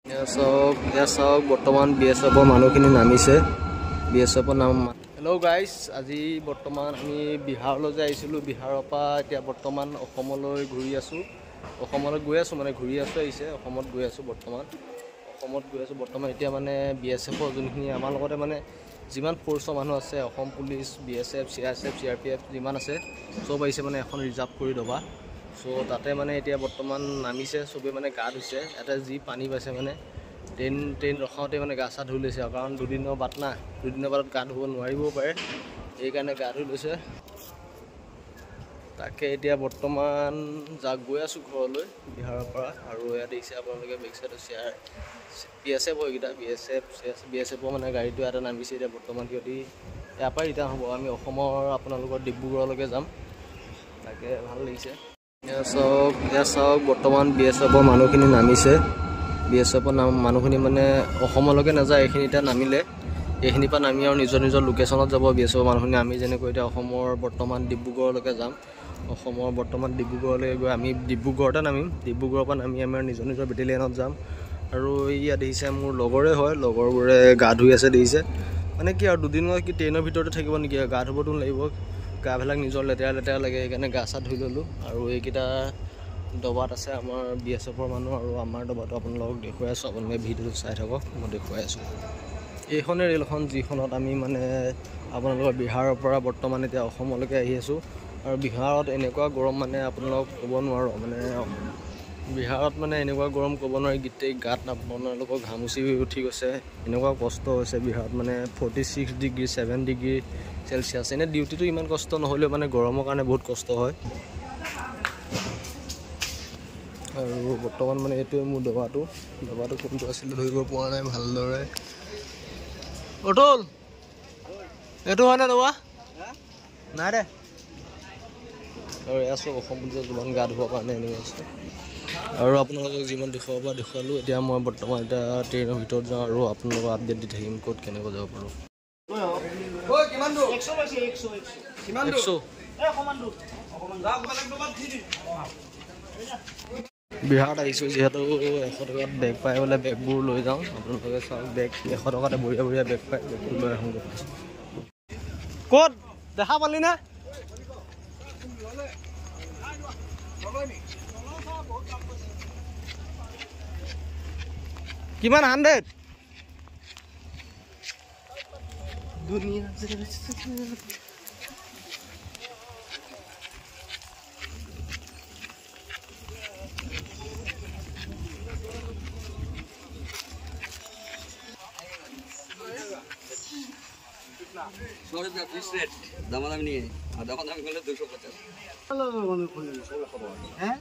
চাওক বৰ্তমান BSFৰ মানুহখিনি নামিছে। BSFৰ নাম হেল্ল' গাইজ, আজি বৰ্তমান আমি বিহাৰলৈ যে আহিছিলোঁ। বিহাৰৰ পৰা এতিয়া বৰ্তমান অসমলৈ ঘূৰি আছোঁ। অসমলৈ গৈ আছোঁ মানে ঘূৰি আছোঁ আহিছে অসমত গৈ আছোঁ বৰ্তমান এতিয়া মানে BSFৰ যোনখিনি আমাৰ লগতে মানে যিমান ফ'ৰ্চৰ মানুহ আছে, Assam police, BSF, CRSF, CRPF যিমান আছে চব আহিছে মানে এখন ৰিজাৰ্ভ কৰি দবা। চ' তাতে মানে এতিয়া বৰ্তমান নামিছে চবেই মানে গা ধুইছে। ইয়াতে যি পানী পাইছে মানে ট্ৰেইন ৰখাওঁতে মানে গা চা ধুই লৈছে, কাৰণ দুদিনৰ বাট না, দুদিনৰ বাটত গা ধুব নোৱাৰিবও পাৰে, সেইকাৰণে গা ধুই লৈছে। তাকে এতিয়া বৰ্তমান গৈ আছোঁ ঘৰলৈ বিহাৰৰ পৰা। আৰু ইয়াত দেখিছে আপোনালোকে বেক চাইডত BSF এইকেইটা BSFৰ মানে গাড়ীটো ইয়াতে নামিছে। এতিয়া বৰ্তমান সিহঁতি ইয়াৰ পৰাই ৰিটাৰ্ণ হ'ব। আমি অসমৰ আপোনালোকৰ ডিব্ৰুগড়লৈকে যাম। তাকে ভাল লাগিছে। চাওক বৰ্তমান BSFৰ মানুহখিনি নামিছে। BSFৰ মানুহখিনি মানে অসমলৈকে নাযায়, এইখিনিতে নামিলে। এইখিনিৰ পৰা নামি আৰু নিজৰ লোকেশ্যনত যাব BSFৰ মানুহখিনি। আমি যেনেকৈ এতিয়া অসমৰ বৰ্তমান ডিব্ৰুগড়লৈকে যাম। অসমৰ বৰ্তমান ডিব্ৰুগড়লৈ গৈ আমি ডিব্ৰুগড়তে নামিম। ডিব্ৰুগড়ৰ পৰা নামি আমাৰ নিজৰ বেটেলিয়নত যাম। আৰু ইয়াত দেখিছে মোৰ লগৰে হয়, লগৰবোৰে গা ধুই আছে দেখিছে। মানে কি আৰু দুদিনৰ কি ট্ৰেইনৰ ভিতৰতে থাকিব নেকি, গা ধুবতো লাগিব। গাবিলাক নিজৰ লেতেৰা লাগে, সেইকাৰণে গা চা ধুই ল'লোঁ। আৰু এইকেইটা দবাত আছে আমাৰ BSFৰ মানুহ, আৰু আমাৰ দবাটো আপোনালোকক দেখুৱাই আছোঁ। আপোনালোকে ভিডিঅ'টো চাই থাকক, মই দেখুৱাই আছোঁ। এইখনে ৰেলখন যিখনত আমি মানে আপোনালোকৰ বিহাৰৰ পৰা বৰ্তমান এতিয়া অসমলৈকে আহি আছোঁ। আৰু বিহাৰত এনেকুৱা গৰম মানে আপোনালোকক ক'ব নোৱাৰোঁ। মানে বিহাৰত মানে এনেকুৱা গৰম ক'ব নোৱাৰি, গোটেই গাত আপোনালোকৰ ঘামুচি উঠি গৈছে। এনেকুৱা কষ্ট হৈছে বিহাৰত, মানে 46 ডিগ্ৰী 7 ডিগ্ৰী চেলচিয়াছ। এনে ডিউটিটো ইমান কষ্ট নহ'লেও মানে গৰমৰ কাৰণে বহুত কষ্ট হয়। আৰু বৰ্তমান মানে এইটোৱে মোৰ দবাটো কোনটো আছিল ধৰিব পৰা নাই ভালদৰে। অতুল, এইটো হয় নে দবা? নাই দে। আৰু আছোঁ অসম পুলিচৰ যিমান গা ধুবৰ কাৰণে এনেকৈ আছে। আৰু আপোনালোকক যিমান দেখুৱাব পৰা দেখুৱালোঁ। এতিয়া মই বৰ্তমান ট্ৰেইনৰ ভিতৰত যাওঁ আৰু আপোনালোকক আপডেট দি থাকিম ক'ত কেনেকৈ যাব পাৰোঁ। বিহাৰত আহিছোঁ যিহেতু 100 টকাত বেগ পাই বোলে, বেগবোৰ লৈ যাওঁ। আপোনালোকে চাওক, বেগ 100 টকাতে বঢ়িয়া বেগ পায়, বেগবোৰ লৈ আহোঁগৈ। ক'ত দেখা পালি নে? কিমান 100? দামাদামি নিয়ে আর দামাদামি করলে 250। হ্যাঁ